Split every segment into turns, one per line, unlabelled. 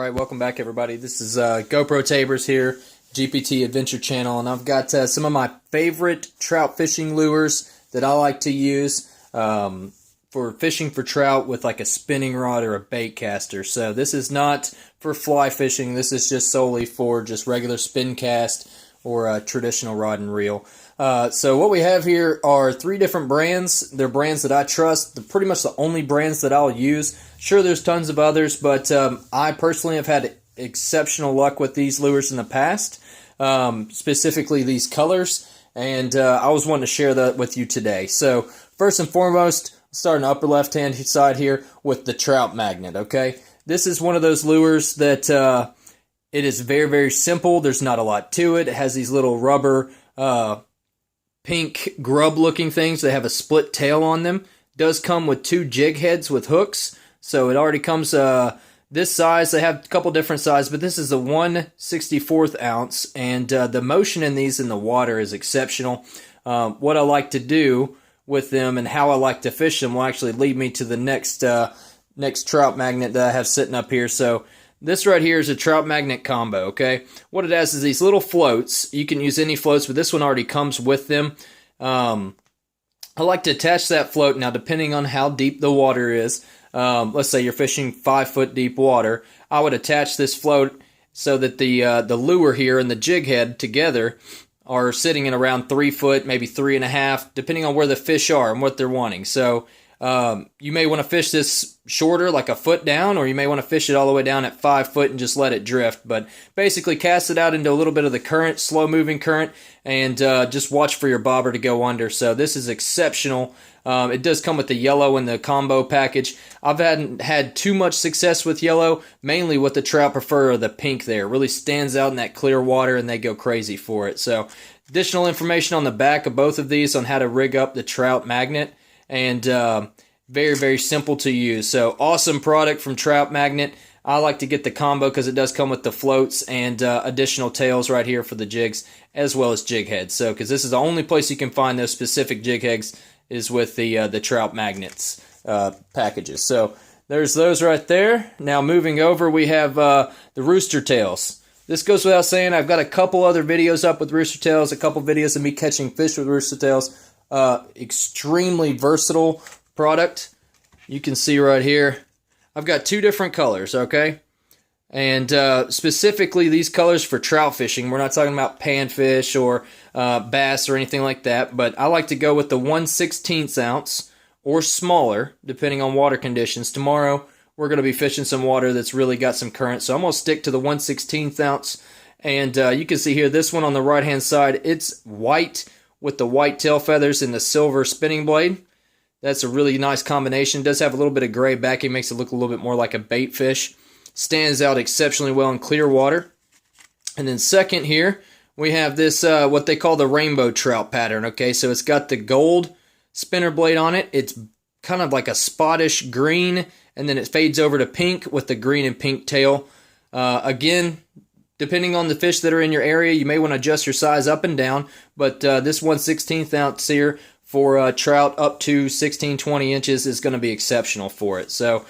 Alright, welcome back everybody. This is GoPro Tabers here, GPT Adventure Channel, and I've got some of my favorite trout fishing lures that I like to use for fishing for trout with like a spinning rod or a bait caster. So this is not for fly fishing, this is just solely for just regular spin cast or a traditional rod and reel. So what we have here are 3 different brands. They're brands that I trust. They're pretty much the only brands that I'll use. Sure, there's tons of others, but I personally have had exceptional luck with these lures in the past, specifically these colors, and I was wanting to share that with you today. So first and foremost, start in the upper left-hand side here with the Trout Magnet, okay? This is one of those lures that it is very, very simple. There's not a lot to it. It has these little rubber pink grub-looking things. They have a split tail on them. Does come with 2 jig heads with hooks. So it already comes this size. They have a couple different sizes, but this is the 1/64 ounce, and the motion in these in the water is exceptional. What I like to do with them and how I like to fish them will actually lead me to the next Trout Magnet that I have sitting up here. So this right here is a Trout Magnet combo, okay? What it has is these little floats. You can use any floats, but this one already comes with them. I like to attach that float. Now, depending on how deep the water is, let's say you're fishing 5-foot deep water, I would attach this float so that the lure here and the jig head together are sitting in around 3 foot, maybe 3.5, depending on where the fish are and what they're wanting. So you may want to fish this shorter, like a foot down, or you may want to fish it all the way down at 5 foot and just let it drift. But basically cast it out into a little bit of the current, slow moving current, and just watch for your bobber to go under. So this is exceptional. It does come with the yellow in the combo package. I've hadn't had too much success with yellow. Mainly what the trout prefer are the pink there. It really stands out in that clear water and they go crazy for it. So additional information on the back of both of these on how to rig up the Trout Magnet. And very, very simple to use. So awesome product from Trout Magnet. I like to get the combo because it does come with the floats and additional tails right here for the jigs, as well as jig heads. So because this is the only place you can find those specific jig heads is with the Trout Magnets packages. So there's those right there. Now moving over, we have the Rooster Tails. This goes without saying. I've got a couple other videos up with Rooster Tails, a couple videos of me catching fish with Rooster Tails. Extremely versatile product. You can see right here I've got 2 different colors, okay? And specifically these colors for trout fishing. We're not talking about panfish or bass or anything like that, but I like to go with the 1/16 ounce or smaller depending on water conditions. Tomorrow we're going to be fishing some water that's really got some current, so I'm going to stick to the 1/16 ounce. And you can see here this one on the right hand side, it's white with the white tail feathers and the silver spinning blade. That's a really nice combination. It does have a little bit of gray backing, makes it look a little bit more like a bait fish. Stands out exceptionally well in clear water. And then second here, we have this, what they call the rainbow trout pattern, okay? So it's got the gold spinner blade on it. It's kind of like a spottish green, and then it fades over to pink with the green and pink tail. Again, depending on the fish that are in your area, you may want to adjust your size up and down, but this 1/16 ounce here for trout up to 16-20 inches is going to be exceptional for it. So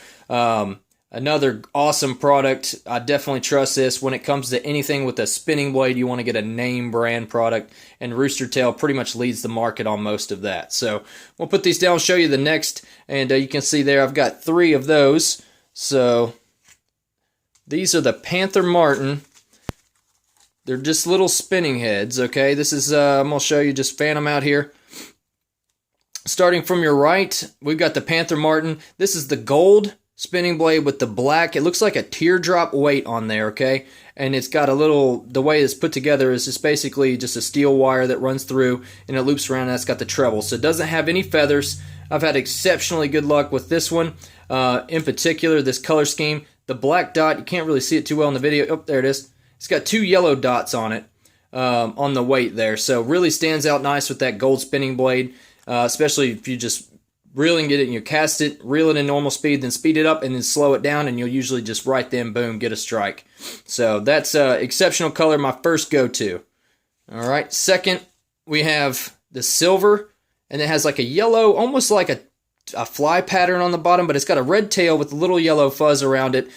another awesome product. I definitely trust this. When it comes to anything with a spinning blade, you want to get a name brand product, and Rooster Tail pretty much leads the market on most of that. So we'll put these down, show you the next, and you can see there I've got 3 of those. So these are the Panther Martin. They're just little spinning heads, okay? This is, I'm going to show you, just fan them out here. Starting from your right, we've got the Panther Martin. This is the gold spinning blade with the black. It looks like a teardrop weight on there, okay? And it's got a little, the way it's put together is just basically just a steel wire that runs through and it loops around, and that's got the treble. So it doesn't have any feathers. I've had exceptionally good luck with this one. In particular, this color scheme. The black dot, you can't really see it too well in the video. Oh, there it is. It's got 2 yellow dots on it, on the weight there. So really stands out nice with that gold spinning blade, especially if you just reeling it and you cast it, reel it in normal speed, then speed it up and then slow it down, and you'll usually just right then, boom, get a strike. So that's exceptional color, my first go-to. All right, second, we have the silver, and it has like a yellow, almost like a fly pattern on the bottom, but it's got a red tail with a little yellow fuzz around it.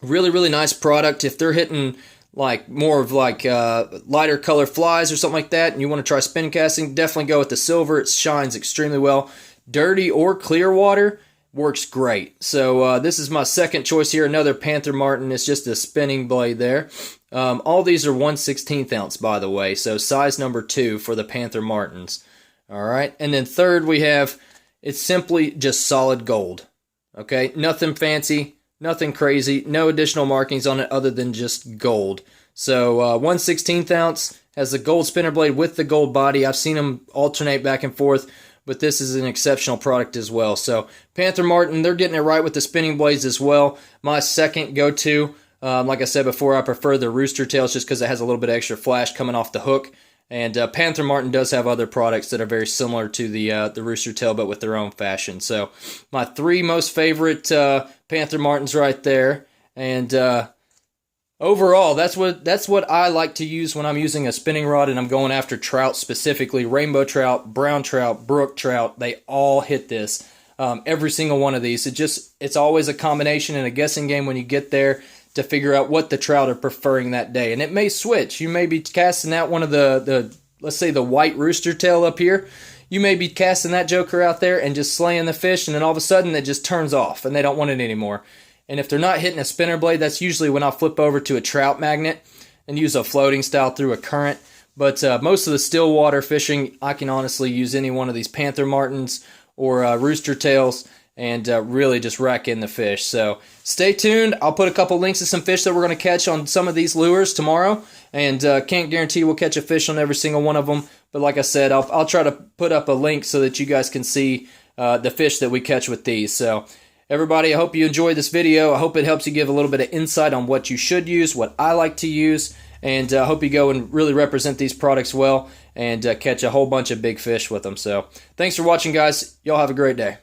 Really, really nice product. If they're hitting like more of like lighter color flies or something like that, and you want to try spin casting, definitely go with the silver. It shines extremely well. Dirty or clear water works great. So this is my second choice here. Another Panther Martin. It's just a spinning blade there. All these are 1/16 ounce, by the way. So size number 2 for the Panther Martins. All right. And then third we have, it's simply just solid gold. Okay. Nothing fancy. Nothing crazy. No additional markings on it other than just gold. So 1/16 ounce has the gold spinner blade with the gold body. I've seen them alternate back and forth, but this is an exceptional product as well. So Panther Martin, they're getting it right with the spinning blades as well. My second go-to, like I said before, I prefer the Rooster Tails just because it has a little bit of extra flash coming off the hook. And Panther Martin does have other products that are very similar to the Rooster Tail, but with their own fashion. So my 3 most favorite Panther Martins right there. And overall, that's what I like to use when I'm using a spinning rod and I'm going after trout specifically. Rainbow trout, brown trout, brook trout, they all hit this. Every single one of these. It's always a combination and a guessing game when you get there to figure out what the trout are preferring that day. And it may switch. You may be casting out one of the let's say the white rooster tail up here. You may be casting that joker out there and just slaying the fish, and then all of a sudden it just turns off and they don't want it anymore. And if they're not hitting a spinner blade, that's usually when I'll flip over to a Trout Magnet and use a floating style through a current. But most of the still water fishing, I can honestly use any one of these Panther Martins or Rooster Tails and really just rack in the fish. So stay tuned. I'll put a couple links to some fish that we're going to catch on some of these lures tomorrow. And can't guarantee we'll catch a fish on every single one of them. But like I said, I'll try to put up a link so that you guys can see the fish that we catch with these. So everybody, I hope you enjoyed this video. I hope it helps you give a little bit of insight on what you should use, what I like to use. And I hope you go and really represent these products well and catch a whole bunch of big fish with them. So thanks for watching, guys. Y'all have a great day.